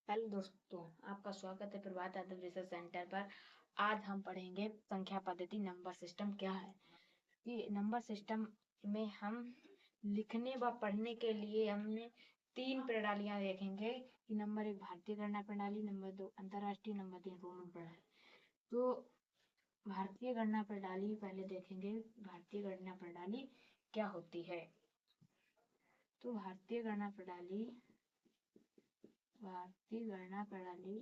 Hello दोस्तों, आपका स्वागत है प्रभात यादव रिसर्च सेंटर पर। आज हम पढ़ेंगे संख्या पद्धति नंबर सिस्टम क्या है। ये नंबर सिस्टम में हम लिखने व पढ़ने के लिए हमने 3 प्रणालियां देखेंगे कि नंबर 1 भारतीय गणना प्रणाली, नंबर 2 अंतरराष्ट्रीय, नंबर 3 रोमन प्रणाली। तो भारतीय गणना प्रणाली पहले देखेंगे। भारतीय गणना प्रणाली क्या होती है? तो भारतीय गणना प्रणाली भारतीय गणना प्रणाली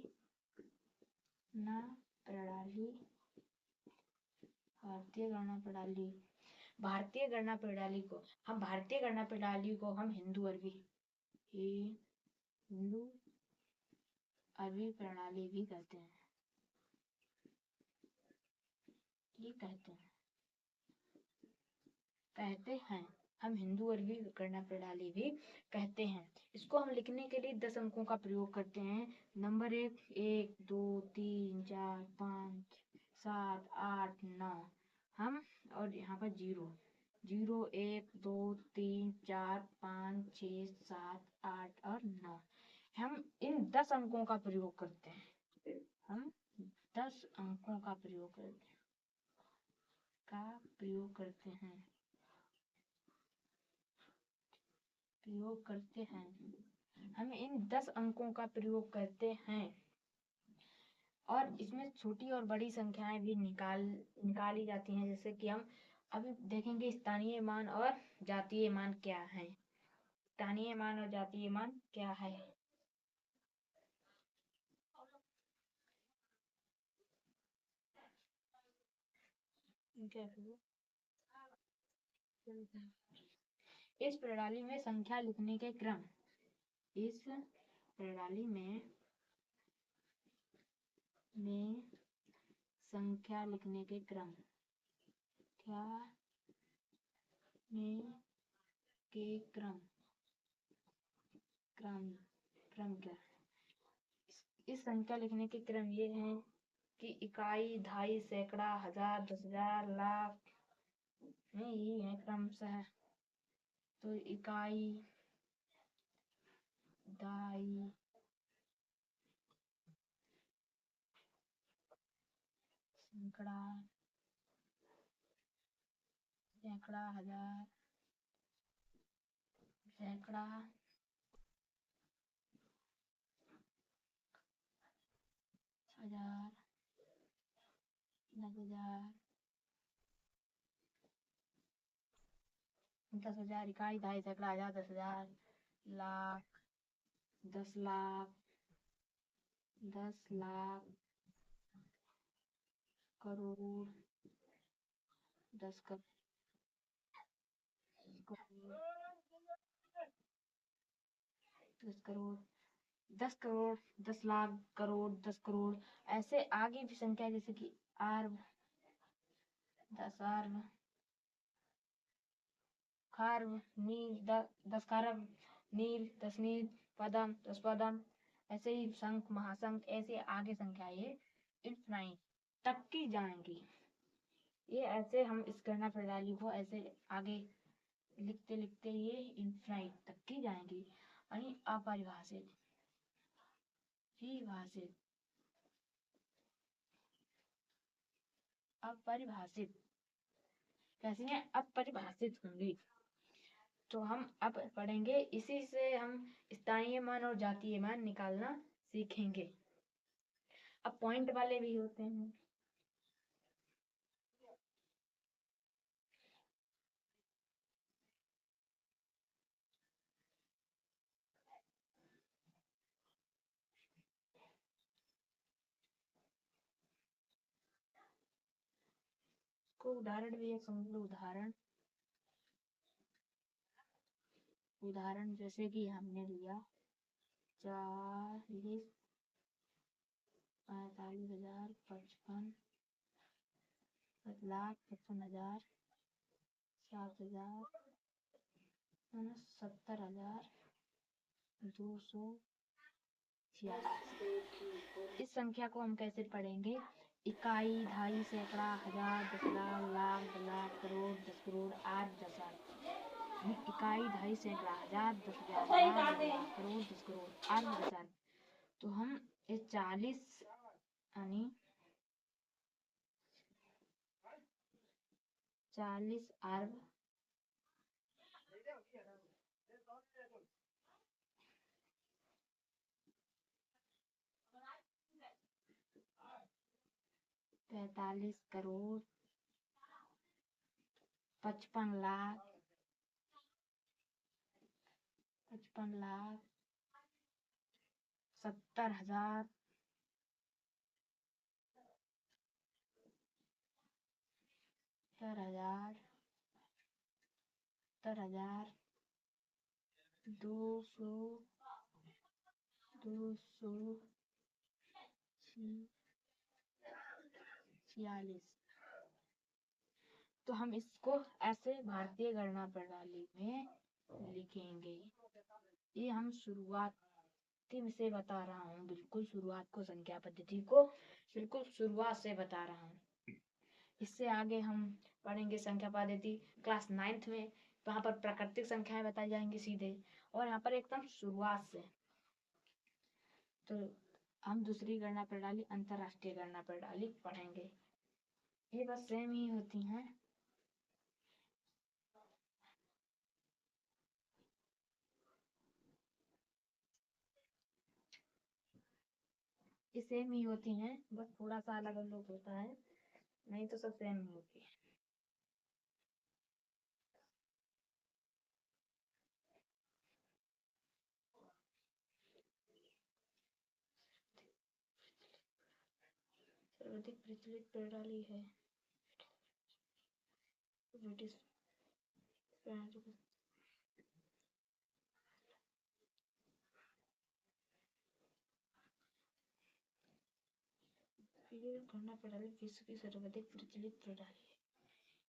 भारतीय गणना प्रणाली को हम हिंदू अरबी प्रणाली भी कहते हैं। हम हिंदू अरबी गणना प्रणाली भी कहते हैं। इसको हम लिखने के लिए 10 अंकों का प्रयोग करते हैं। नंबर 1, 1, 2, 3, 4, 5, 7, 8, 9। हम और यहाँ पर 0, 1, 2, 3, 4, 5, 6, 7, 8 और 9। हम इन 10 अंकों का प्रयोग करते हैं। हम 10 अंकों का प्रयोग करते हैं। हम इन 10 अंकों का प्रयोग करते हैं और इसमें छोटी और बड़ी संख्याएं भी निकाली जाती हैं। जैसे कि हम अभी देखेंगे स्थानीय मान और जातीय मान क्या है। स्थानीय मान और जातीय मान क्या है? इस प्रणाली में संख्या लिखने के क्रम इस संख्या लिखने के क्रम ये हैं कि इकाई, दहाई, सैकड़ा, हजार, 10,000, लाख यही है क्रमशः। तो इकाई, दहाई, सैकड़ा, हजार, सैकड़ा, 10,000, 10,000 इकाई, दहाई, सैकड़ा, हजार, 10,000, लाख, 10 लाख, करोड़, 10 करोड़, 10 करोड़, 10 लाख, करोड़, 10 करोड़। ऐसे आगे भी संख्या जैसे कि अर्ब, 10 अर्ब, खर्ब, नील, 10 खरब, नील, 10 नील, पदम, 10 पदम। ऐसे ही शंख, महाशंख, ऐसे आगे संख्या ये इनफाइनाइट तक की जाएंगी। ये ऐसे हम इस गणना प्रणाली को ऐसे आगे लिखते लिखते ये इनफाइनाइट तक की जाएंगी। यानी अपरिभाषित कैसी हैं? अपरिभाषित होंगी। तो हम अब पढ़ेंगे, इसी से हम स्थानीय मान और जातीय मान निकालना सीखेंगे। अब पॉइंट वाले भी होते हैं। को उदाहरण भी एक समझ लो। उदाहरण जैसे कि हमने लिया 40, 45,000, 55 लाख, 55,000, 7,000, 70,000, 286। इस संख्या को हम कैसे पढ़ेंगे? इकाई, दहाई, सैकड़ा, हजार, 10,000, लाख, 10,00,000, करोड़, 10 करोड़, अर्ब, 10 अर्ब। इकाई, दहाई, सैकड़ा, हजार, 10,000, लाख, 10,000, करोड़, 10 करोड़, अर्ब, 10 अर्ब। तो हम इस 40 यानी 40 अरब 45 करोड़ 55 लाख 70,000 70,000 246। तो हम इसको ऐसे भारतीय गणना प्रणाली में लिखेंगे। ये हम शुरुआत से बता रहा हूँ, बिल्कुल शुरुआत को, संख्या पद्धति को बिल्कुल शुरुआत से बता रहा हूँ। इससे आगे हम पढ़ेंगे संख्या पद्धति क्लास 9th में, वहां पर प्राकृतिक संख्याएं बताई जाएंगी सीधे, और यहाँ पर एकदम शुरुआत से। तो हम दूसरी गणना प्रणाली अंतरराष्ट्रीय गणना प्रणाली पढ़ेंगे। ये बस सेम ही होती हैं। ये सेम ही होती हैं, बस थोड़ा सा अलग अलग होता है, नहीं तो सब सेम ही होती है। सर्वाधिक प्रचलित प्रणाली है ब्रिटिश प्रणाली। गणना प्रणाली विश्व की सर्वाधिक प्रचलित प्रणाली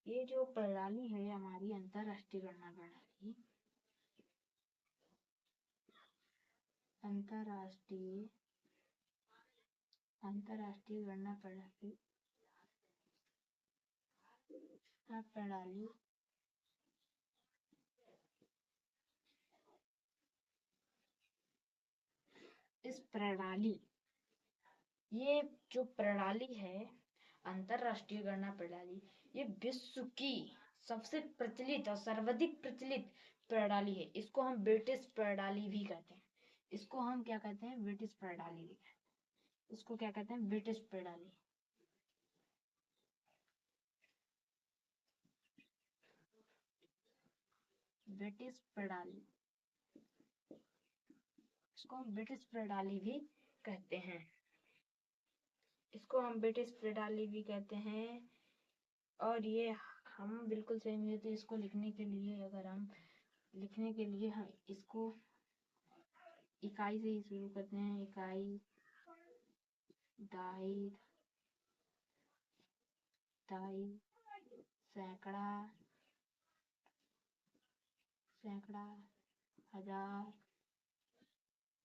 है। ये जो प्रणाली है हमारी अंतरराष्ट्रीय गणना प्रणाली, अंतरराष्ट्रीय गणना प्रणाली इस प्रणाली, ये जो प्रणाली है अंतरराष्ट्रीय गणना प्रणाली, ये विश्व की सबसे प्रचलित और सर्वाधिक प्रचलित प्रणाली है। इसको हम ब्रिटिश प्रणाली भी कहते हैं। इसको हम क्या कहते हैं? ब्रिटिश प्रणाली। इसको क्या कहते हैं? ब्रिटिश प्रणाली। ब्रिटिश प्रणाली, इसको हम ब्रिटिश प्रणाली भी कहते हैं। इसको हम ब्रिटिश प्रणाली भी कहते हैं। और ये हम बिल्कुल सेम है। तो इसको लिखने के लिए, अगर हम लिखने के लिए हम इसको इकाई से ही शुरू करते हैं। इकाई, दाई, सैकड़ा, हजार,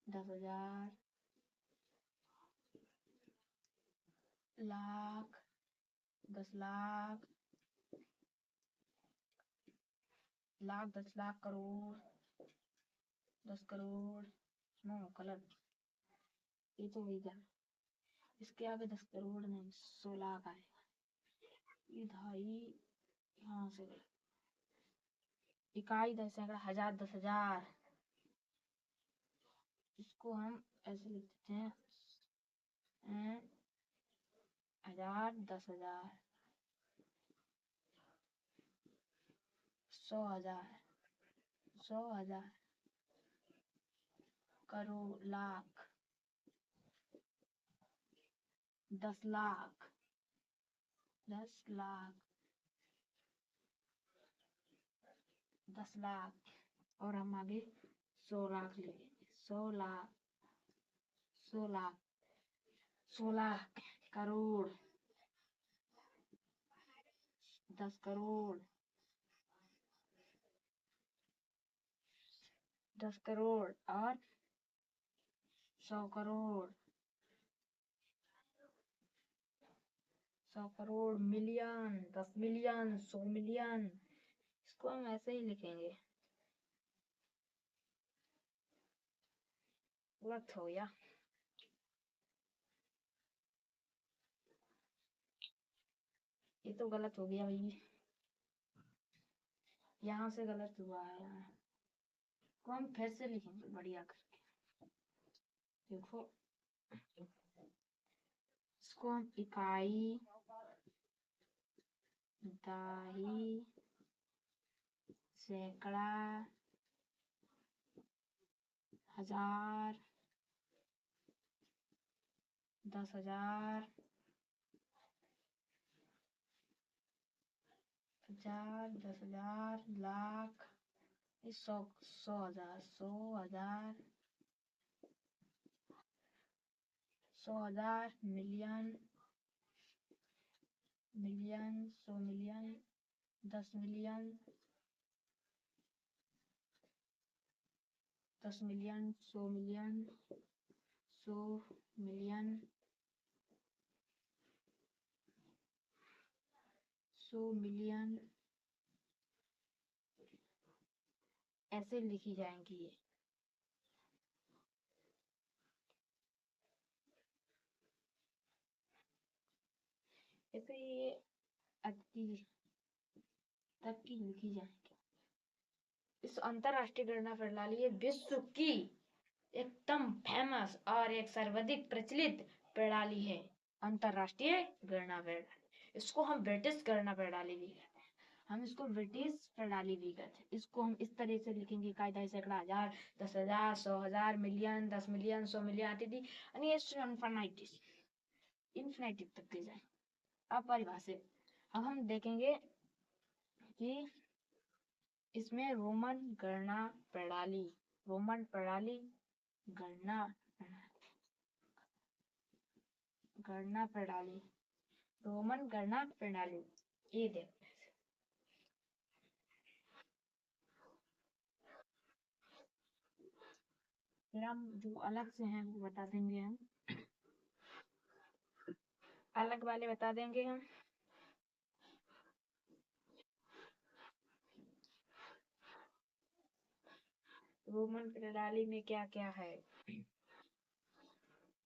10,000, लाख, 10 लाख, 10 लाख, करोड़, 10 करोड़, नो कलर, ये तो वही था। इसके आगे 10 करोड़ नहीं, 100 लाख आएगा। ये ढाई यहाँ से इकाई, 10 सैकड़ा, हजार, 10,000। इसको हम ऐसे लिखते हैं, हजार, 10,000, 100,000, 100,000, करोड़, लाख, 10 लाख, 10 लाख, 10 लाख, और हम आगे 100 लाख लिखेंगे। 100 लाख, 100 लाख, 100 लाख, करोड़, 10 करोड़, 10 करोड़, और 100 crore, 100 crore, million, 10 million, 100 million. इसको हम ऐसे ही लिखेंगे। वक्त हो गया। ये तो गलत हो गया भाई, यहाँ से गलत हुआ है। यहाँ को हम फिर से लिखेंगे बढ़िया करके। देखो इसको हम इकाई, दाही, सैकड़ा, हजार, 10,000, 50, 10,000, lakh, 100, 100,000, 100,000, 100,000, million, million, 100 million, 10 million, 10 million, 100 million, 100 million, 100 million, ऐसे लिखी जाएंगी ये। ऐसे ये अति तक की लिखी जाएंगी। इस अंतरराष्ट्रीय गणना प्रणाली विश्व की एकदम फेमस और एक सर्वाधिक प्रचलित प्रणाली है, अंतरराष्ट्रीय गणना प्रणाली। इसको हम ब्रिटिश गणना प्रणाली भी कहते हैं, हम इसको ब्रिटिश प्रणाली भी कहते हैं। इसको हम इस तरह से लिखेंगे, इकाई, दहाई, सैकड़ा, हजार, 10,000, 100,000, मिलियन, 10 मिलियन, 100 मिलियन आदि, यानी इन्फिनिटी तक ले जाए अपरिभाषित। अब हम देखेंगे कि इसमें रोमन गणना प्रणाली, रोमन प्रणाली, गणना गणना प्रणाली, रोमन गणना प्रणाली, ये देखते हैं। फिर हम जो अलग से हैं वो बता देंगे, हम अलग वाले बता देंगे हम। रोमन प्रणाली में क्या क्या है,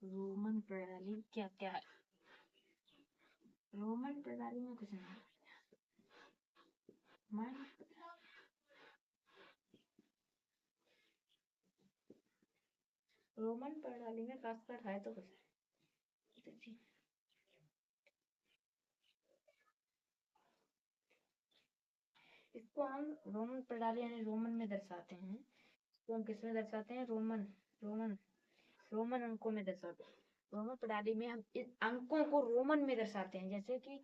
रोमन प्रणाली क्या क्या है, रोमन प्रणाली में कुछ नहीं। रोमन प्रणाली में खासकर है तो कुछ है। इसको हम रोमन प्रणाली यानी रोमन में दर्शाते हैं। इसको हम किस में दर्शाते हैं, रोमन, रोमन, रोमन अंकों में दर्शाते हैं। रोमन प्रणाली में हम इन अंकों को रोमन में दर्शाते हैं। जैसे कि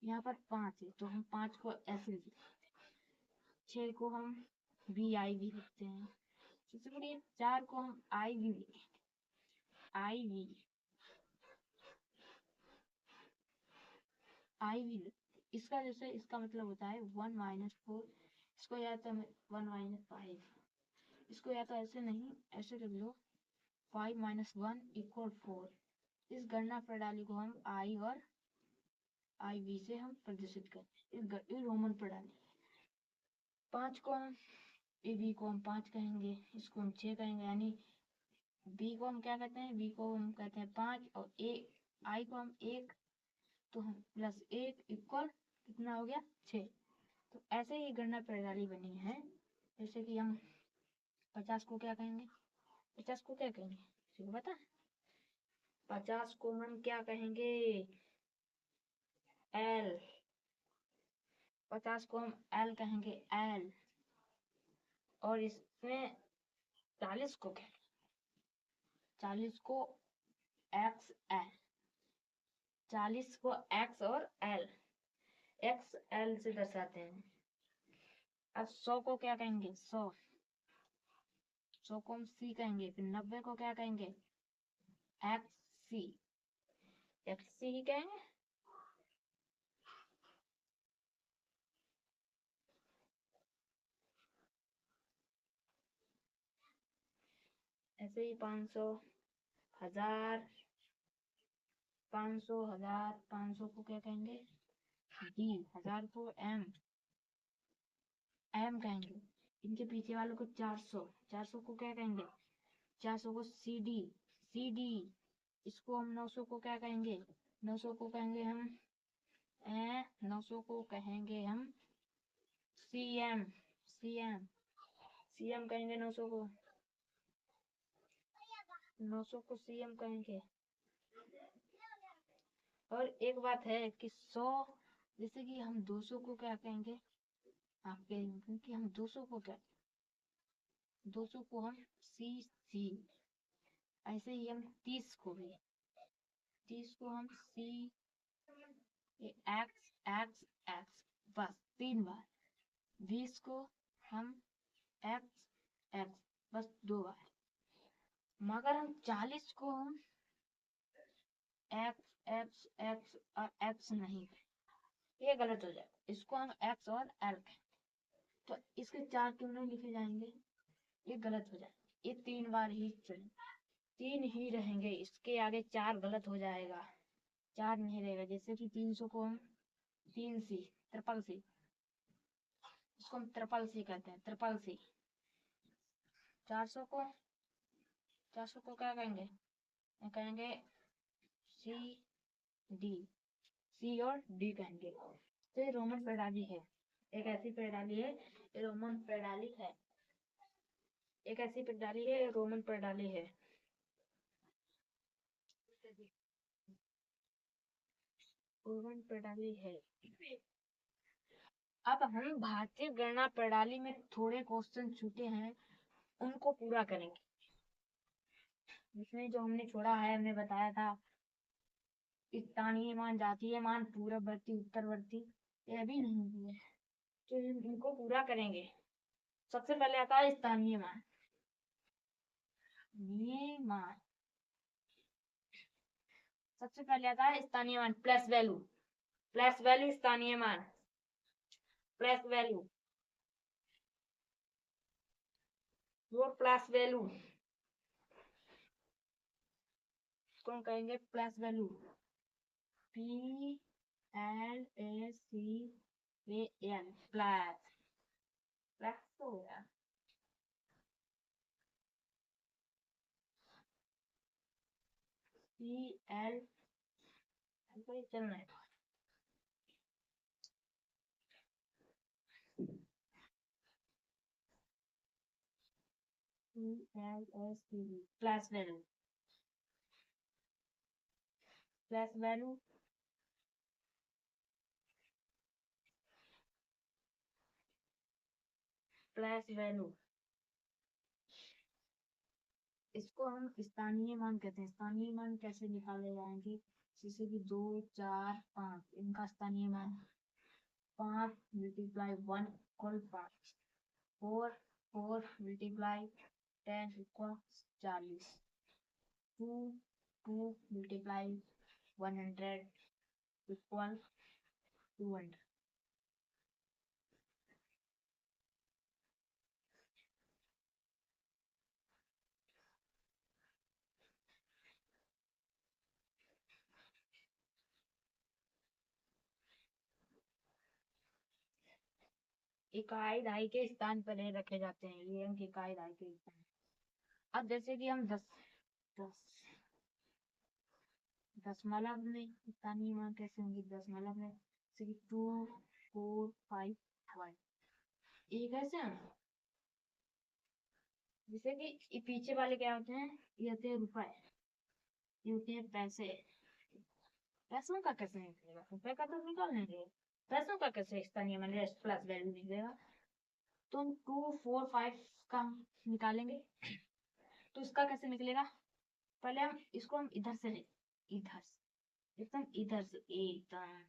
यहाँ पर 5 है तो हम 5 को ऐसे लिखते हैं, 6 को हम VI भी लिखते हैं, सबसे बड़ी 4 को हम IV लिखेंगे, IV, IV। इसका जैसे इसका मतलब होता है 1 - 4, इसको या तो 1 - 5, इसको या तो ऐसे नहीं ऐसे लिख लो, 5 - 1 = 4। इस गणना प्रणाली को हम I और IV से हम प्रदर्शित करते हैं, इस रोमन प्रणाली। 5 को हम B को हम 5 कहेंगे, इसको हम 6 कहेंगे, यानी B को हम क्या कहते हैं, B को हम कहते हैं 5, और I को हम 1, तो हम +1 = कितना हो गया, 6। तो ऐसे ही गणना प्रणाली बनी है। जैसे कि हम 50 को क्या कहेंगे, 50 को क्या कहेंगे, किसी को पता है? 50 को हम क्या कहेंगे, L। 50 को हम L कहेंगे, L। और इसमें 40 को क्या, 40 को XL, 40 को X और L, XL से दर्शाते हैं। अब 100 को क्या कहेंगे, 100, 100 को हम C कहेंगे। फिर 90 को क्या कहेंगे, XC, XC ही कहेंगे। ऐसे ही 500, 1000, 500, 1000, 500 को क्या कहेंगे, D, 1000 को M, M कहेंगे। इनके पीछे वालों को 400, 400 को क्या कहेंगे, 400 को CD, CD। इसको हम 900 को क्या कहेंगे, 900 को कहेंगे हम 900 को कहेंगे हम CM। CM CM कहेंगे 900 को। 900 को CM कहेंगे। और एक बात है कि 100, जैसे कि हम 200 को क्या कहेंगे, आपके क्योंकि हम 200 को क्या, 200 को हम CC। ऐसे ही हम 30 को भी, 30 को हम X। बस 3 बार। 20 को हम X बस 2 बार। मगर हम 40 को हम X और X नहीं, ये गलत हो जाए। इसको हम X और L, तो इसके 4 क्यों नहीं लिखे जाएंगे, ये गलत हो जाए। ये 3 बार ही चले, 3 ही रहेंगे, इसके आगे 4 गलत हो जाएगा, 4 नहीं रहेगा। जैसे कि 300 को हम 3C, ट्रिपल C, इसको हम ट्रिपल C कहते हैं, ट्रिपल C। 400 को क्या कहेंगे, कहेंगे CD, C और D कहेंगे। तो ये रोमन प्रणाली है, एक ऐसी प्रणाली है, ये रोमन प्रणाली है, एक ऐसी प्रणाली है, ये रोमन प्रणाली है। रोमन प्रणाली है। अब हम भारतीय गणना प्रणाली में थोड़े क्वेश्चन छूटे हैं, उनको पूरा करेंगे। जिसमें जो हमने छोड़ा है, हमने बताया था स्थानीय मान, जातीय मान, पूर्ववर्ती, उत्तरवर्ती, ये भी नहीं हुए, तो इनको पूरा करेंगे। सबसे पहले आता है स्थानीय मान। ये मान सबसे पहले आता है स्थानीय मान, प्लस वैल्यू स्थानीय मान, प्लस वैल्यू, वो प्लस वैल्यू कौन कहेंगे, प्लस वैल्यू, PLACAN, प्लस तो हो गया। PL चलना है, PLACAN, plus value, plus value, plus value, इसको हम स्थानीय मान कहते हैं। स्थानीय मान कैसे निकाले जाएंगे, जैसे कि 2, 4, 5, इनका स्थानीय मान 5 multiply 1 equal 5, 4 multiply 10 equal 40, 2 multiply 100 equal 200। इकाई दहाई के स्थान पर रखे जाते हैं, ये अंक इकाई दहाई के स्थान। अब जैसे कि हम 10 दशमलव में स्थानीय मान कैसे होंगे, दशमलव में जैसे कि 2, 4, 5, 1, ये कैसे हैं, जैसे कि पीछे वाले क्या होते हैं, ये होते हैं रुपए, ये होते हैं पैसे। पैसों का कैसे निकलेगा, रुपए का तो निकाल लेंगे, पैसों का कैसे स्थानीय मान प्लस वैल्यू निकलेगा। तो हम 2, 4, 5 का निकालेंगे, तो इसका कैसे निकलेगा, पहले हम इसको हम इधर से एकदम इधर से एकदम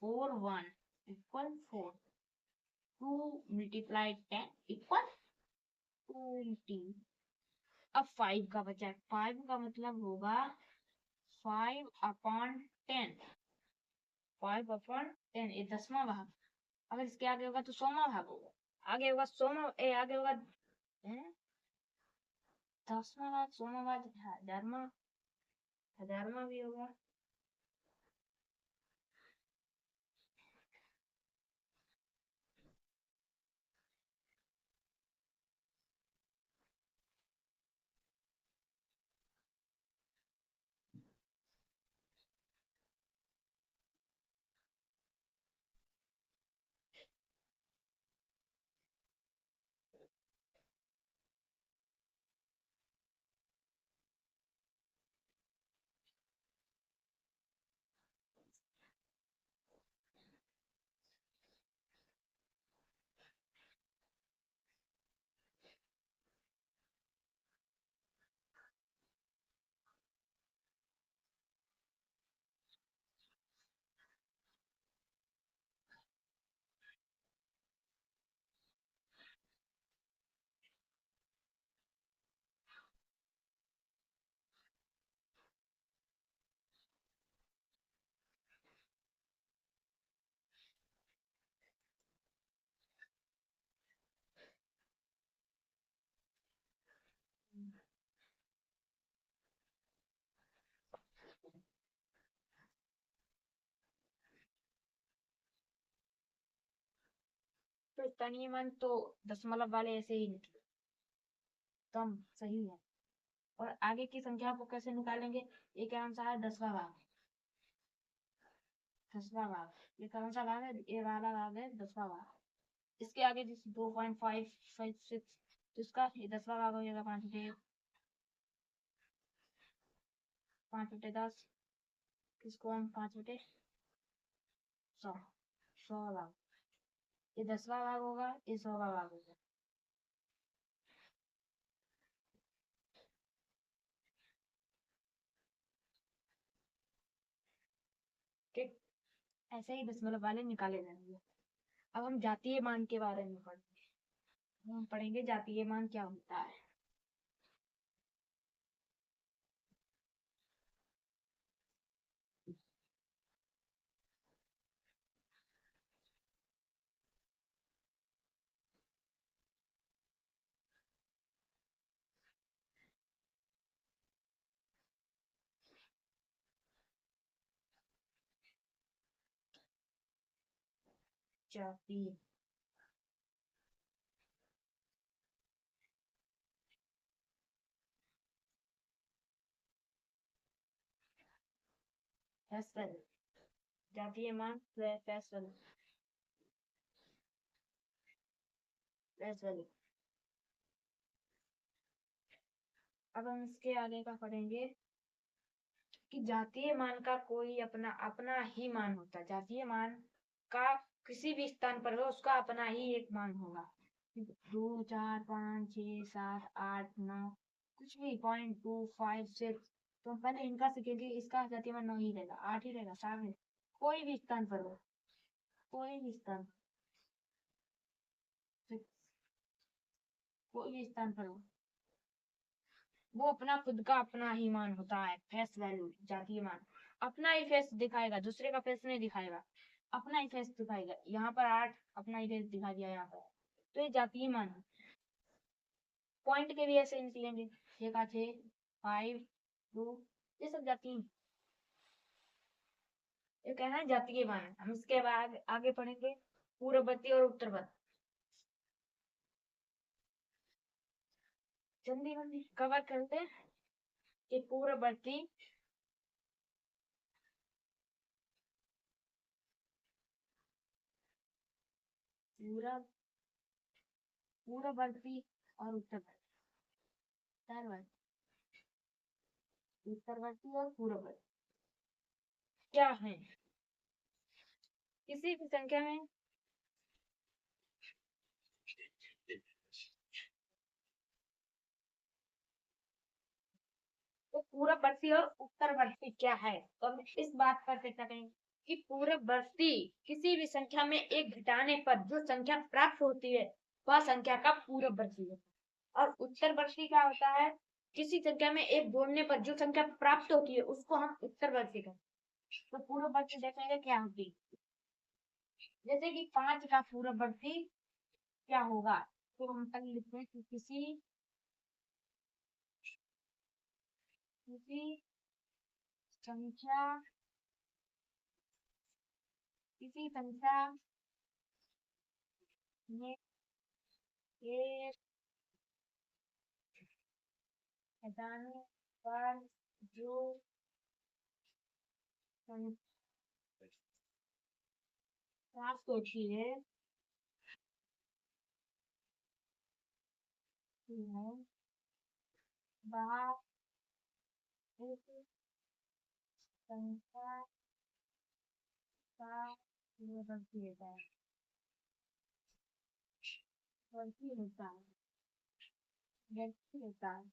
4, 1 इक्वल 4, 2 मल्टीप्लाई 10 इक्वल 20। अब 5 का बचा है, 5 का मतलब होगा 5/10, 5/10, ये 10वां भाग। अगर इसके आगे होगा तो 100वां भाग होगा, आगे होगा 100वां, आगे होगा 10वां भाग, 100वां भाग, 1000वां भी होगा। इसका नियमन तो दशमलव वाले ऐसे ही निकले, तो हम सही है। और आगे की संख्या को कैसे निकालेंगे? ये क्या आंसर है? 10वां भाग। 10वां भाग ये कौन सा भाग है? ये वाला भाग है 10वां भाग। इसके आगे जिस 2.556 तो इसका 10वां भाग हो जाएगा। 5/10 किसको हम 5/100 100 भाग। ये 10वां भाग होगा, ये 100वां भाग होगा। ठीक, ऐसे ही दशमलव वाले निकाले जाएंगे। अब हम जातीय मान के बारे में पढ़ेंगे। हम पढ़ेंगे जातीय मान क्या होता है। जातीय फैसल जातीय मान फैसल फैसल। अब हम इसके आगे का पढ़ेंगे कि जातीय मान का कोई अपना अपना ही मान होता है। जातीय मान का किसी भी स्थान पर हो उसका अपना ही एक मान होगा। 2 4 5 6 7 8 9 कुछ भी 0.256 तो पहले इनका सीखेंगे। इसका जातीय मान 9 ही रहेगा, 8 ही रहेगा, 7 ही। कोई भी स्थान पर हो, कोई भी स्थान, कोई भी स्थान पर हो, वो अपना खुद का अपना ही मान होता है। फेस वैल्यू जातीय मान अपना ही फेस दिखाएगा, दूसरे का फेस नहीं दिखाएगा, अपना ही फेस दिखाएगा। यहाँ पर 8 अपना ही फेस दिखा दिया यहाँ पर, तो ये जातीय मान है। पॉइंट के भी ऐसे निकलेंगे 6 का 6 5 2 ये सब जातीय, ये कहना है जातीय मान। हम इसके बाद आगे पढ़ेंगे पूर्ववर्ती और उत्तरवर्ती। जल्दी जल्दी कवर करते हैं कि पूर्ववर्ती पूरब पूर्ववर्ती और उत्तरवर्ती उत्तरवर्ती और पूर्ववर्ती क्या है? किसी भी संख्या में तो पूर्ववर्ती और उत्तरवर्ती क्या है? तो हम इस बात पर चर्चा करेंगे कि पूर्ववर्ती किसी भी संख्या में एक घटाने पर जो संख्या प्राप्त होती है वह संख्या का पूर्ववर्ती है। और उत्तरवर्ती क्या होता है? किसी संख्या में एक जोड़ने पर जो संख्या प्राप्त होती है उसको हम उत्तरवर्ती कहते हैं। तो पूर्ववर्ती देखेंगे क्या होती है। जैसे कि 5 का पूर्ववर्ती क्या होगा? तो हम तक लिखते हैं कि किसी संख्या किसी संख्या में एक घटाने पर जो संख्या प्राप्त होती है वह एक संख्या का पूर्ववर्ती होता है। वर्ती होता है, व्यक्ति होता है,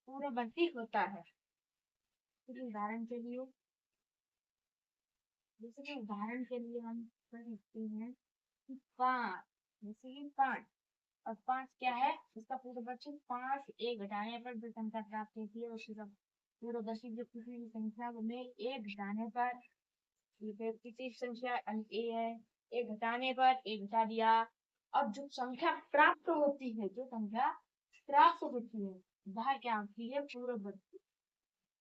पूर्ववर्ती होता है। उदाहरण के लिए जैसे कि उदाहरण के लिए हम कर सकते हैं कि 5, जैसे कि 5 और 5 क्या है? इसका पूर्ववर्ती 5 एक घटाने पर जो संख्या प्राप्त होती है उसकी पूर्ववर्ती जो किसी भी संख्या में एक घटाने पर किसी संख्या ए है, एक घटाने पर एक घटा दिया। अब जो संख्या प्राप्त होती है, जो संख्या प्राप्त होती है वह क्या होती है? पूर्ववर्ती।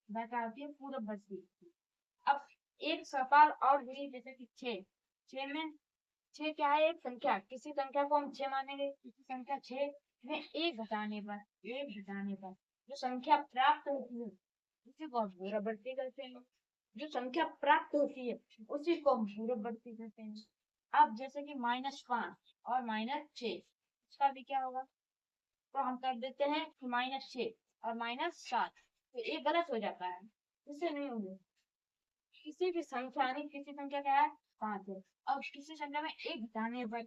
वह क्या होती है? पूर्ववर्ती। अब एक सवाल और भी, जैसे कि 6 6 में 6 क्या है? एक संख्या। किसी संख्या को हम 6 मानेंगे, किसी संख्या 6 में एक घटाने पर जो संख्या प्राप्त होती है उसी को हम पूर्ववर्ती कहते हैं। जो संख्या प्राप्त होती है उसी को हम पूर्ववर्ती कहते हैं। अब जैसे कि -5 और -6, इसका भी क्या होगा? तो हम कर देते हैं -6 और -7, तो ये गलत हो जाता है, इससे नहीं होगा। किसी भी संख्या यानी किसी संख्या क्या है? 5 है। अब किसी संख्या में एक घटाने पर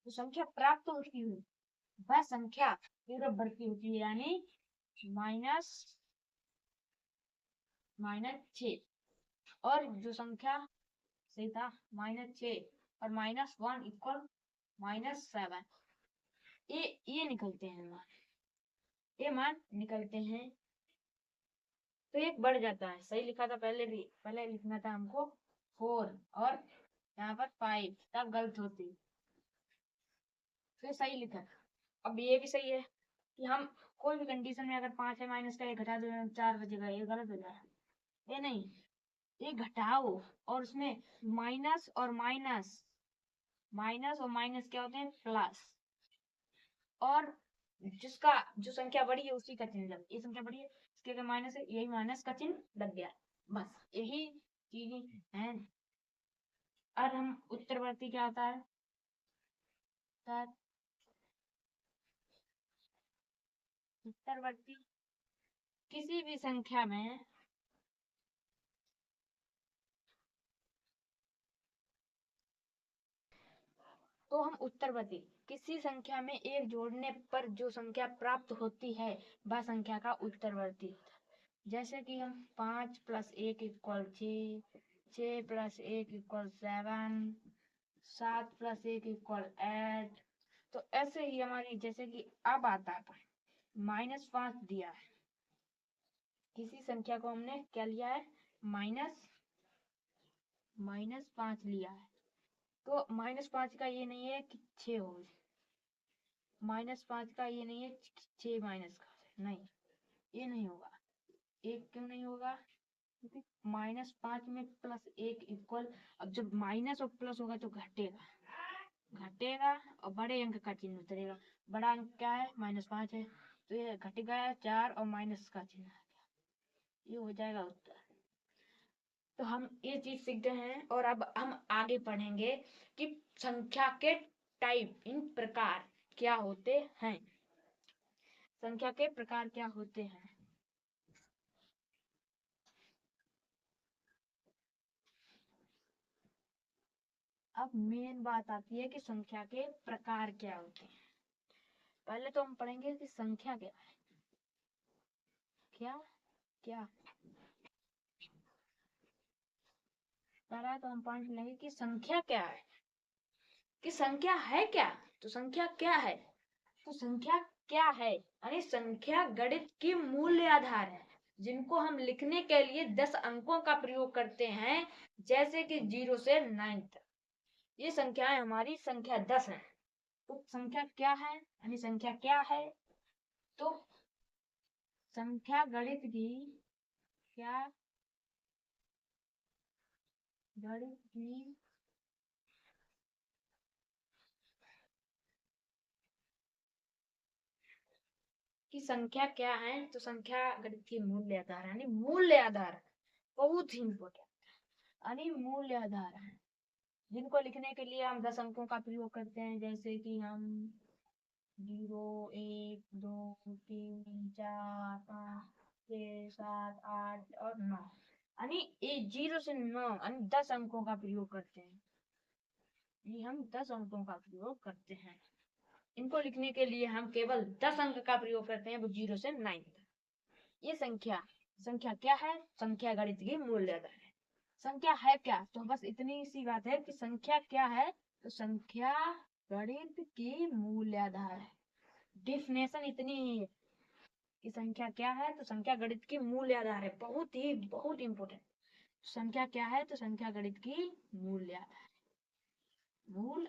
जो संख्या प्राप्त होती है वह संख्या पूर्ववर्ती होती है, यानी -6। और जो संख्या सही था -6 और -1 इक्वल -7, ये निकलते हैं मान, ये मान निकलते हैं। तो एक बढ़ जाता है, सही लिखा था पहले भी, पहले लिखना था हमको 4 और यहाँ पर 5, तब गलत होती, फिर सही लिखा। अब ये भी सही है कि हम कोई भी कंडीशन में अगर 5 है माइनस का एक घटा दो 4 बचेगा, ये गलत हो जाए। ये नहीं, ये घटाओ और उसमें माइनस और माइनस क्या होते हैं? प्लस। और जिसका जो संख्या बड़ी है उसी का चिन्ह लग, ये संख्या बड़ी है इसके अगर माइनस है, यही माइनस का चिन्ह लग गया, बस यही चीजें हैं। और हम उत्तरवर्ती क्या होता है सर? उत्तरवर्ती किसी भी संख्या में तो हम उत्तरवर्ती किसी संख्या में एक जोड़ने पर जो संख्या प्राप्त होती है वह संख्या का उत्तरवर्ती होता है। जैसे कि हम 5 + 1 = 6, 6 + 1 = 7, 7 + 1 = 8। तो ऐसे ही हमारी जैसे कि अब आता है -5 दिया है, किसी संख्या को हमने क्या लिया है? -5 लिया है। तो -5 का ये नहीं है कि 6 हो, -5 का ये नहीं है 6 माइनस का, नहीं, ये नहीं होगा। एक क्यों नहीं होगा? क्योंकि -5 में +1 इक्वल, अब जब माइनस और प्लस होगा तो घटेगा और बड़े अंक का चिन्ह उतरेगा। बड़ा अंक क्या है? -5 है, तो ये घट गया 4 और माइनस का चिन्ह आ गया, ये हो जाएगा उत्तर। तो हम ये चीज सीख गए हैं और अब हम आगे पढ़ेंगे कि संख्या के टाइप, इन प्रकार क्या होते हैं, संख्या के प्रकार क्या होते हैं। अब मेन बात आती है कि संख्या के प्रकार क्या होते हैं। पहले तो हम पढ़ेंगे कि संख्या क्या है। क्या क्या पहला तो हम पढ़ लेंगे कि संख्या क्या है, कि संख्या है क्या। तो संख्या क्या है? तो संख्या क्या है यानी संख्या गणित की मूल्य आधार है, जिनको हम लिखने के लिए 10 अंकों का प्रयोग करते हैं, जैसे कि 0 से 9 तक। ये संख्याएं हमारी संख्या 10 है। तो संख्या क्या है यानी संख्या क्या है? तो संख्या गणित की क्या गणित की संख्या क्या है? तो संख्या गणित की मूल्य आधार यानी मूल्य आधार बहुत ही इंपॉर्टेंट यानी मूल्य आधार है, जिनको लिखने के लिए हम 10 अंकों का प्रयोग करते हैं, जैसे कि हम 0, 1, 2, 3, 4, 5, 6, 7, 8 और 9 यानी 0 से 9 यानी 10 अंकों का प्रयोग करते हैं। ये हम 10 अंकों का प्रयोग करते हैं, इनको लिखने के लिए हम केवल 10 अंक का प्रयोग करते हैं, वो 0 से 9 तक। ये संख्या क्या है? संख्या गणित की मूल्य आधार है। संख्या है क्या? तो बस इतनी सी बात है कि संख्या क्या है? तो संख्या गणित की मूल्य आधार है। डेफिनेशन इतनी ही है कि संख्या क्या है? तो संख्या गणित की मूल्य आधार है, बहुत इंपॉर्टेंट। संख्या क्या है? तो संख्या गणित की मूल्य आधार, मूल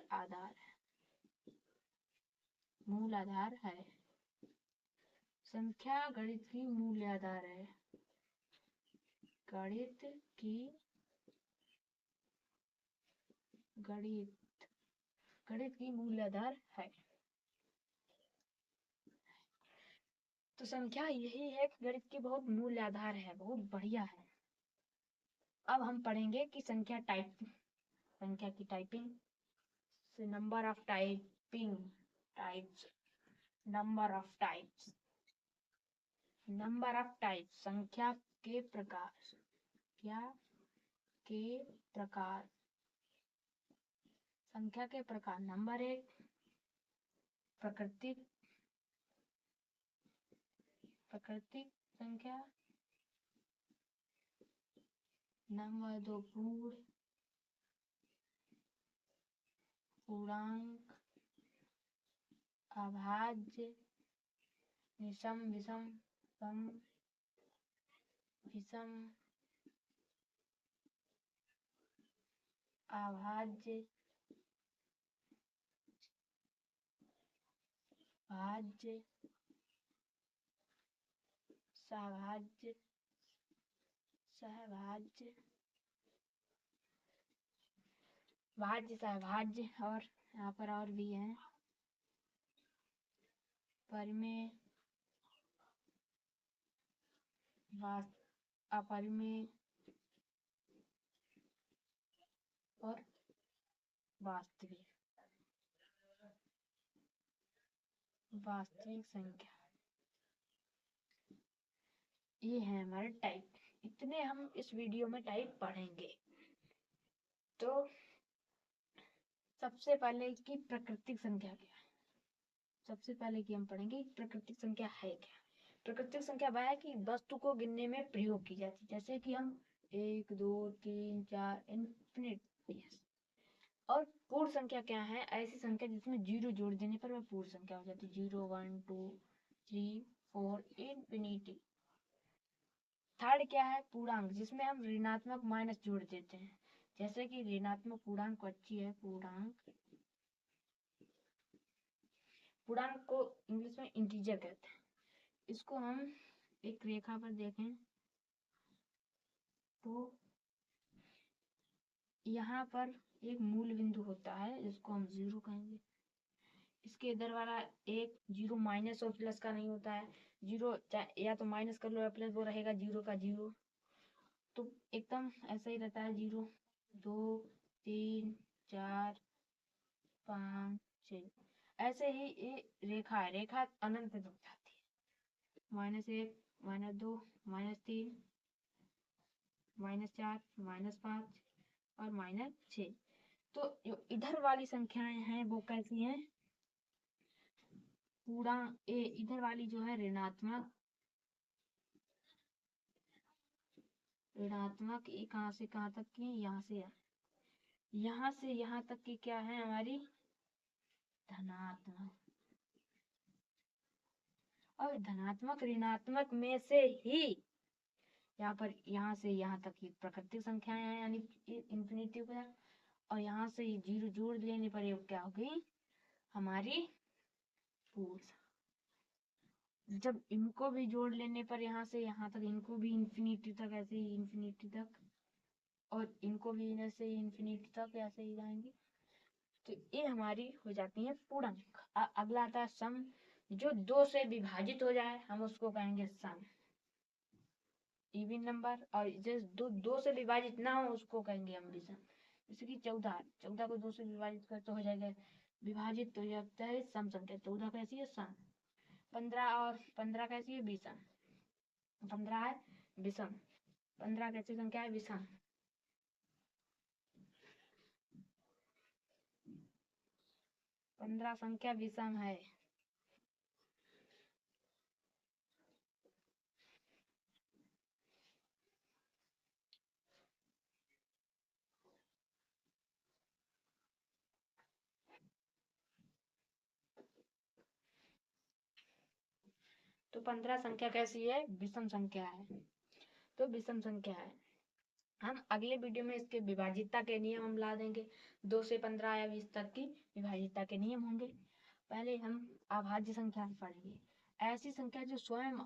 आधार है। संख्या गणित की मूल्य आधार है, गणित की गणित गणित की मूलाधार है। तो संख्या यही है कि गणित की बहुत मूल आधार है, बहुत बढ़िया है। अब हम पढ़ेंगे कि संख्या की typing. Number of types number of types संख्या के प्रकार। संख्या के प्रकार। नंबर 1 प्राकृतिक संख्या। नंबर 2 पूर्णांक, अभाज्य, विषम, अभाज्य, भाज्य, सहभाज्य, भाज्य, सहभाज्य, और यहाँ पर और भी हैं, परिमेय, अपरिमेय और वास्तविक संख्या। ये है हमारे टाइप। इतने हम इस वीडियो में टाइप पढ़ेंगे। तो सबसे पहले की प्राकृतिक संख्या क्या है। सबसे पहले की हम पढ़ेंगे प्राकृतिक संख्या है क्या। प्राकृतिक संख्या वह है कि वस्तु को गिनने में प्रयोग की जाती है, जैसे कि हम 1 2 3 4 इनफिनिट। और पूर्ण संख्या क्या है, ऐसी संख्या जिसमें 0 जोड़ देने पर वह पूर्ण संख्या हो जाती है। 0 1 2 3 4 इनफिनिटी। थर्ड क्या है, पूर्णांक, जिसमें हम ऋणात्मक माइनस जोड़ देते हैं, जैसे कि ऋणात्मक पूर्णांक अच्छी है। पूर्णांक को इंग्लिश में इंटीजर कहते हैं। इसको हम एक रेखा पर देखें तो यहाँ पर एक मूल बिंदु होता है, जिसको हम 0 कहेंगे। इसके इधर वाला एक 0 माइनस और प्लस का नहीं होता है। 0 या तो माइनस कर लो या प्लस, वो रहेगा 0 का 0। तो एकदम ऐसा ही रहता है। 0 2 3 4 5 6 ऐसे ही ये रेखा है। रेखा अनंत तक जाती है। -1 -2 -3 -4 -5 और -6। तो जो इधर वाली संख्याएं हैं वो कैसी हैं, इधर वाली जो है ऋणात्मक ये कहाँ से कहाँ तक की, यहाँ से यहाँ तक की क्या है हमारी धनात्मक। और धनात्मक ऋणात्मक में से ही यहाँ से यहाँ तक की प्राकृतिक संख्याएं हैं, यानी इंफिनिटी पर। और यहाँ से 0 जोड़ लेने पर ये क्या हो गई हमारी पूर्ण। जब इनको भी जोड़ लेने पर यहाँ से यहाँ तक, इनको भी इंफिनिटी तक, ऐसे ही इंफिनिटी तक, और इनको भी ऐसे ही इंफिनिटी तक ऐसे ही जाएंगे। तो ये हमारी हो जाती है पूर्णांक। अगला आता है सम। जो 2 से विभाजित हो जाए हम उसको कहेंगे सम। Even number. और जो 2 से विभाजित ना हो उसको कहेंगे हम विषम। जैसे कि 14 को 2 से विभाजित कर तो हो जाएगा विभाजित, तो जाता है सम संख्या। 14 कैसी है सम। 15 कैसी है विषम। 15 है विषम। 15 कैसी संख्या है विषम। पंद्रह संख्या विषम है। तो 15 संख्या कैसी है, विषम संख्या है। तो विषम संख्या है। हम अगले वीडियो में इसके विभाजितता के नियम हम ला देंगे। 2 से 15 या 20 तक की विभाजितता के नियम होंगे। पहले हम अभाज्य संख्या पढ़ेंगे। ऐसी संख्या जो स्वयं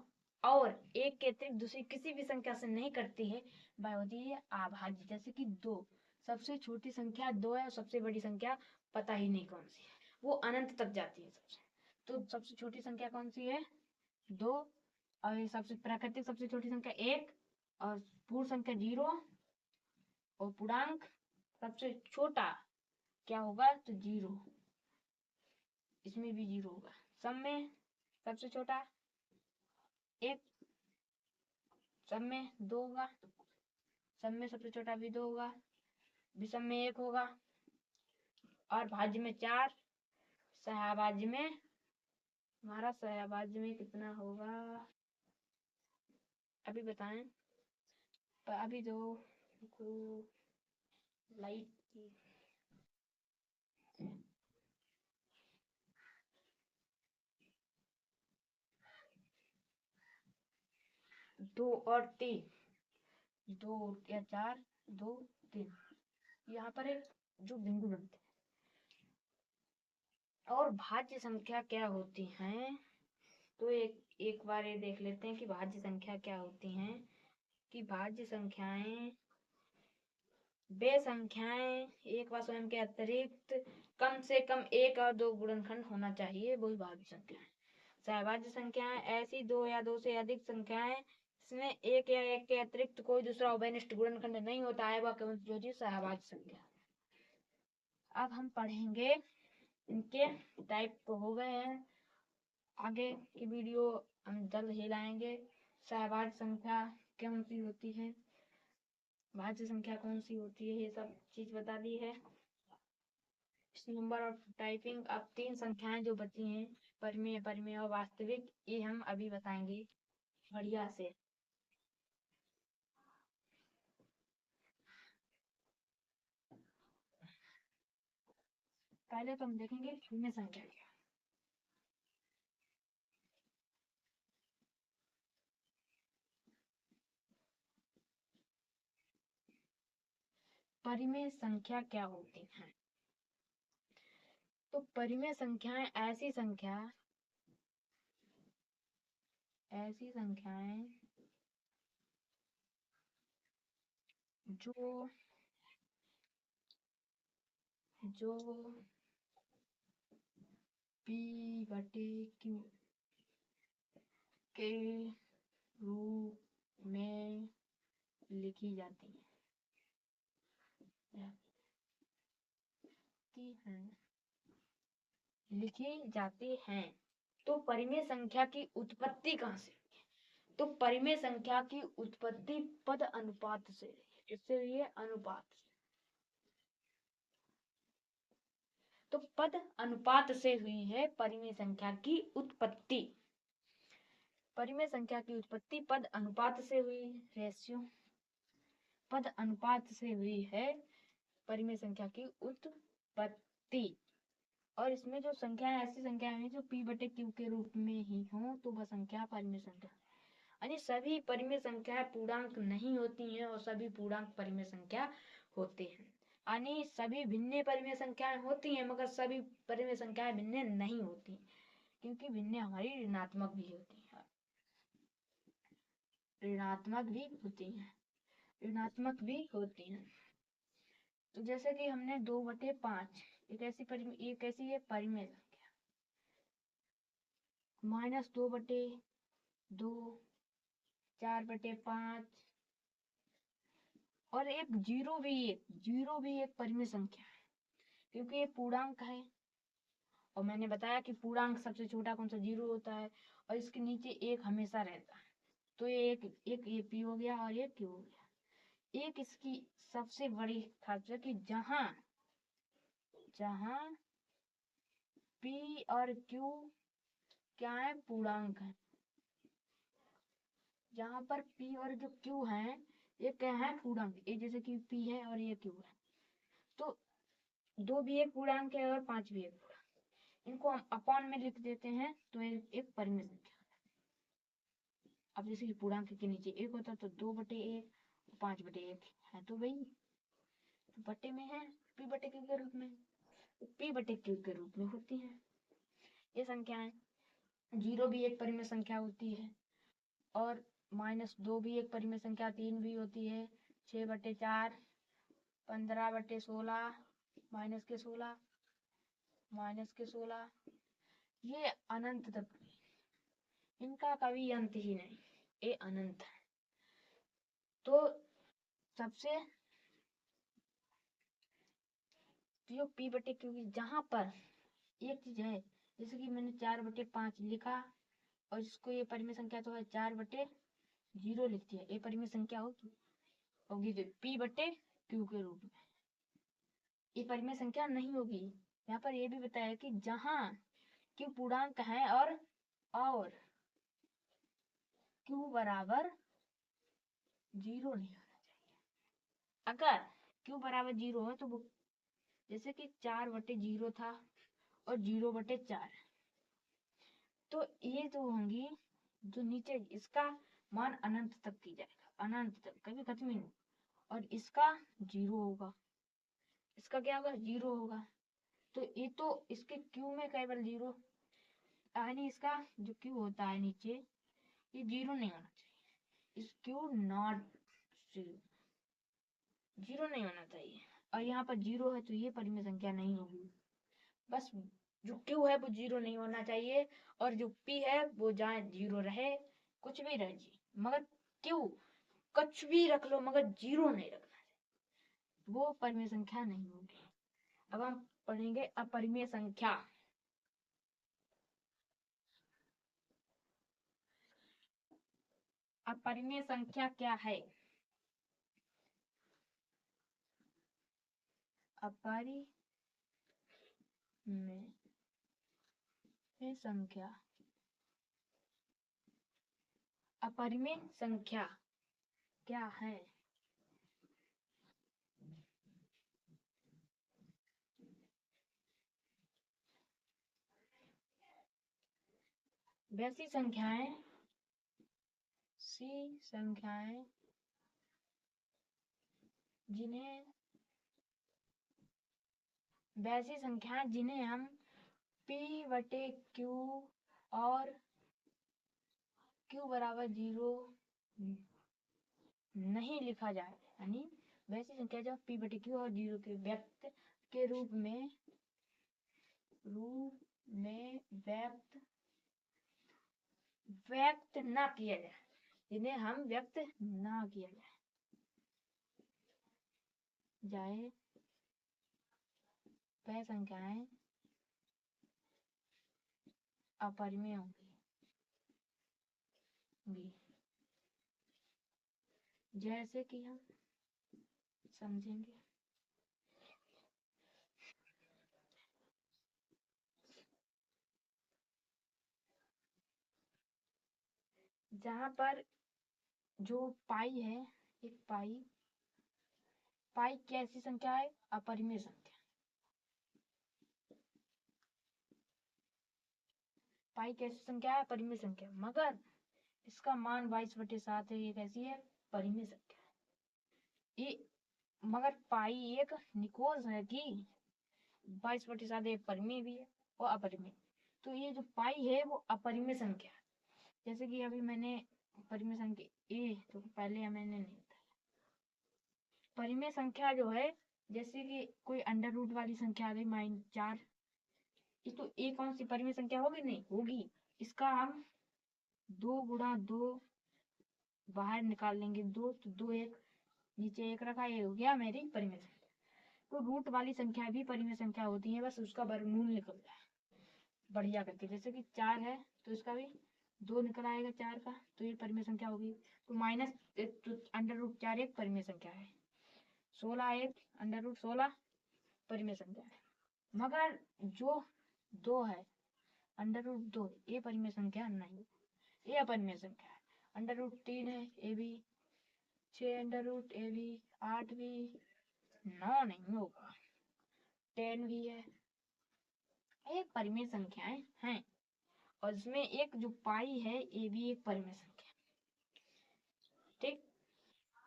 और एक के अतिरिक्त दूसरी किसी भी संख्या से नहीं करती है, वह होती है अभाज्य। जैसे कि 2 सबसे छोटी संख्या 2 है और सबसे बड़ी संख्या पता ही नहीं कौन सी है, वो अनंत तक जाती है सबसे। तो सबसे छोटी संख्या कौन सी है? 2। और ये सबसे प्राकृतिक सबसे छोटी संख्या 1 और पूर्ण संख्या 0 और पूर्णांक सबसे छोटा क्या होगा? तो 0, इसमें भी 0 होगा। सब में सबसे छोटा 1, सब में 2 होगा, सब में सबसे छोटा भी 2 होगा, विषम में 1 होगा और भाज्य में 4, सहभाज्य में हमारा सहभाज्य में कितना होगा अभी बताएं। अभी जो लाइट की 2 और 3, 2 या 4, 2, 3, यहाँ पर एक जो बिंदु बनते हैं। और भाज्य संख्या क्या होती हैं? तो एक बार ये देख लेते हैं कि भाज्य संख्या क्या होती हैं। कि भाज्य संख्याएं वे संख्याएं एक व स्वयं के अतिरिक्त कम से कम 1 और 2 गुणनखंड होना चाहिए, वही भाज्य संख्याएं। सहभाज्य संख्याएं ऐसी 2 या 2 से अधिक संख्याएं इसमें 1 या 1 के अतिरिक्त कोई दूसरा उभयनिष्ठ गुणनखंड नहीं होता है, वह केवल सहभाज्य संख्या। अब हम पढ़ेंगे इनके टाइप तो हो गए हैं, आगे की वीडियो हम जल्द ही लाएंगे। सहभाज्य संख्या कौन सी होती है, भाज्य संख्या कौन सी होती है, ये सब चीज बता दी है। Number of typing. अब 3 संख्याएं जो बची हैं, परिमेय, अपरिमेय और वास्तविक, ये हम अभी बताएंगे बढ़िया से। पहले तो हम देखेंगे परिमेय संख्या क्या। परिमेय संख्या क्या होती है? तो परिमेय संख्याएं ऐसी संख्याएं जो P बटे Q के रूप में लिखी जाती हैं। तो परिमेय संख्या की उत्पत्ति कहाँ से? तो परिमेय संख्या की उत्पत्ति पद अनुपात से, इसलिए अनुपात से। तो पद अनुपात से हुई है परिमेय संख्या की उत्पत्ति। परिमेय संख्या की उत्पत्ति पद अनुपात से हुई, रेशियो पद अनुपात से हुई है परिमेय संख्या की उत्पत्ति। और इसमें जो संख्या है, ऐसी संख्या है जो P बटे Q के रूप में ही हो, तो वह संख्या परिमेय संख्या। यानी सभी परिमेय संख्याएं पूर्णांक नहीं होती हैं और सभी पूर्णांक परिमेय संख्या होते हैं। यानी सभी भिन्न परिमेय संख्याएं होती हैं, मगर सभी परिमेय संख्याएं भिन्न नहीं होती, क्योंकि भिन्न हमारी ऋणात्मक भी होती है, ऋणात्मक भी होती हैं। तो जैसे कि हमने 2/5 एक ऐसी है परिमेय संख्या, -2/2, 4/5 और एक जीरो भी एक परिमेय संख्या है, क्योंकि ये पूर्णांक है। और मैंने बताया कि पूर्णांक सबसे छोटा कौन सा? 0 होता है और इसके नीचे 1 हमेशा रहता है। तो ये एक ये P हो गया और ये Q हो गया। एक इसकी सबसे बड़ी खासियत कि जहां P और Q क्या है? पूर्णांक है। जहां पर P और जो Q है ये क्या है? पूर्णांक। ये जैसे कि P है और ये Q है, तो 2 भी एक पूर्णांक है और 5 भी एक पूर्णांक। इनको हम अपॉन में लिख देते हैं तो एक परिमेय संख्या। अब जैसे कि पूर्णांक के नीचे 1 होता तो 2/1, 5/1 है, तो वही बटे में है P बटे Q के रूप में, P बटे Q के रूप में होती है ये संख्याएं। 0 भी एक परिमेय संख्या होती है और -2 भी एक परिमेय संख्या, 3 भी होती है, 6/4 15/16 -16 -16 ये अनंत तक, इनका कभी अंत ही नहीं, ये अनंत है। तो सबसे जो p/q की जहां पर एक चीज है, जैसे कि मैंने 4/5 लिखा और इसको ये परिमेय संख्या तो है 4/0 लिख दिया, ये परिमेय संख्या होगी तो p/q के रूप में, ये परिमेय संख्या नहीं होगी। यहाँ पर ये भी बताया कि जहां q पूर्णांक है और q बराबर 0 नहीं होना चाहिए। अगर q बराबर 0 है तो वो जैसे कि 4/0 था और 0/4, तो ये जो होंगी जो नीचे, इसका मान अनंत तक की जाएगा, अनंत तक कभी खत्म ही नहीं, और इसका 0 होगा, इसका क्या होगा 0 होगा। तो ये तो इसके क्यू में केवल 0, यानी इसका जो क्यू होता है नीचे ये 0 नहीं होना चाहिए, इस क्यू नॉट 0 नहीं होना चाहिए, और यहाँ पर 0 है तो ये परिमेय संख्या नहीं होगी। बस जो क्यू है वो 0 नहीं होना चाहिए, और जो पी है वो जहाँ 0 रहे, कुछ भी रहे जी, मगर क्यू कुछ भी रख लो मगर 0 नहीं रखना चाहिए, वो परिमेय संख्या नहीं होगी। अब हम पढ़ेंगे अपरिमेय संख्या। अपरिमेय संख्या क्या है? अपरिमेय संख्या, अपरिमेय संख्या क्या है? वैसी संख्याएं, सी संख्याएं जिन्हें, वैसी संख्याएं जिन्हें हम p/q और q बराबर 0 नहीं लिखा जाए, यानी वैसी संख्या जो p/q और 0 के व्यक्त के रूप में व्यक्त ना किया जाए, जिन्हें हम व्यक्त ना किया जाए वह संख्याएं अपरिमेय होंगी, जैसे कि हम समझेंगे। जहां पर जो पाई है, एक पाई कैसी संख्या है? अपरिमेय संख्या। पाई कैसी संख्या है? परिमेय संख्या, मगर इसका मान 22/7 है, ये कैसी है? परिमेय संख्या। ये मगर पाई एक निकोज है कि 22/7 एक परिमेय भी है और अपरिमेय, तो ये जो पाई है वो अपरिमेय संख्या है। जैसे कि अभी मैंने परिमेय संख्या ए, तो पहले मैंने नहीं बताया। परिमेय संख्या जो है, जैसे कि कोई अंडर रूट वाली संख्या आ गई -4, ये तो ए कौन सी परिमेय संख्या होगी? नहीं होगी। इसका हम 2 × 2 बाहर निकाल लेंगे, 2 तो 2 1 नीचे 1 रखा, ये हो गया मेरी परिमेय संख्या। तो रूट वाली संख्या भी परिमेय संख्या होती है, बस उसका वर्गमूल निकलता है बढ़िया करके। जैसे कि 4 है तो इसका भी 2 निकल आएगा 4 का, तो ये परिमेय संख्या होगी। तो -√4 एक परिमेय संख्या है, 16 एक √16 परिमेय संख्या है, मगर जो 2 है √2 ये परिमेय संख्या नहीं, ये अपरिमेय संख्या है। √3 है, ये भी 6 √ ये भी 8 भी 9 नहीं होगा, 10 भी है, ये परिमेय संख्याएं हैं। और इसमें एक जो पाई है ये भी एक परिमेय संख्या। ठीक,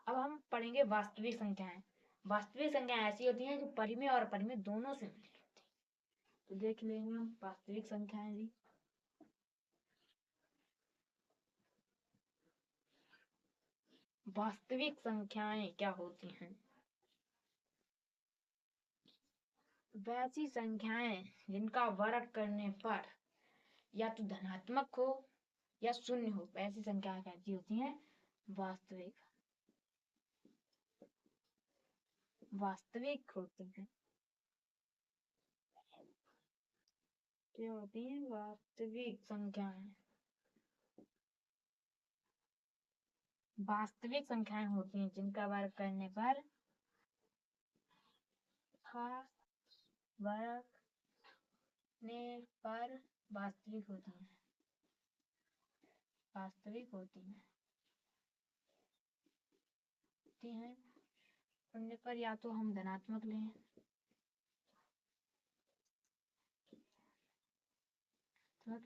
अब हम पढ़ेंगे वास्तविक संख्याएं। वास्तविक संख्याएं ऐसी होती हैं जो परिमेय और अपरिमेय दोनों से मिली होती हैं। तो देख लेंगे हम वास्तविक संख्याएं जी। वास्तविक संख्याएं क्या होती हैं? वैसी संख्याएं जिनका वर्ग करने पर या तो धनात्मक हो या शून्य हो, ऐसी संख्याएं कैसी होती हैं? वास्तविक। वास्तविक होती हैं। क्या होती हैं? वास्तविक संख्याएं। वास्तविक संख्याएं होती हैं जिनका वर्ग करने पर वास्तविक होती हैं। वास्तविक होती हैं करने पर या तो हम धनात्मक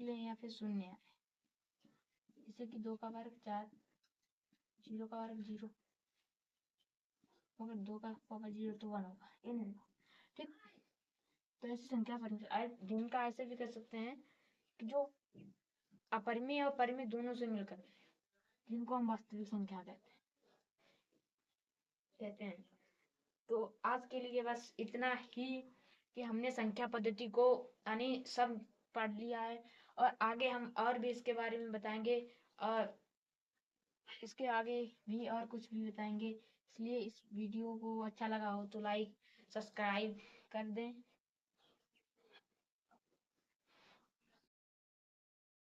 लें या फिर शून्य आए, जैसे कि 2 का वर्ग 4, 0 का वर्ग 0, अगर 2 का पावर 0 तो 1 होगा, ये नहीं होगा। ठीक, तो ऐसी संख्या पर जिनका ऐसे भी कर सकते हैं कि जो अपरिमेय और परिमेय दोनों से मिलकर, जिनको हम वास्तविक संख्या कहते हैं। तो आज के लिए बस इतना ही कि हमने संख्या पद्धति को यानी सब पढ़ लिया है, और आगे हम और भी इसके बारे में बताएंगे, और इसके आगे भी और कुछ भी बताएंगे। इसलिए इस वीडियो को अच्छा लगा हो तो लाइक सब्सक्राइब कर दें।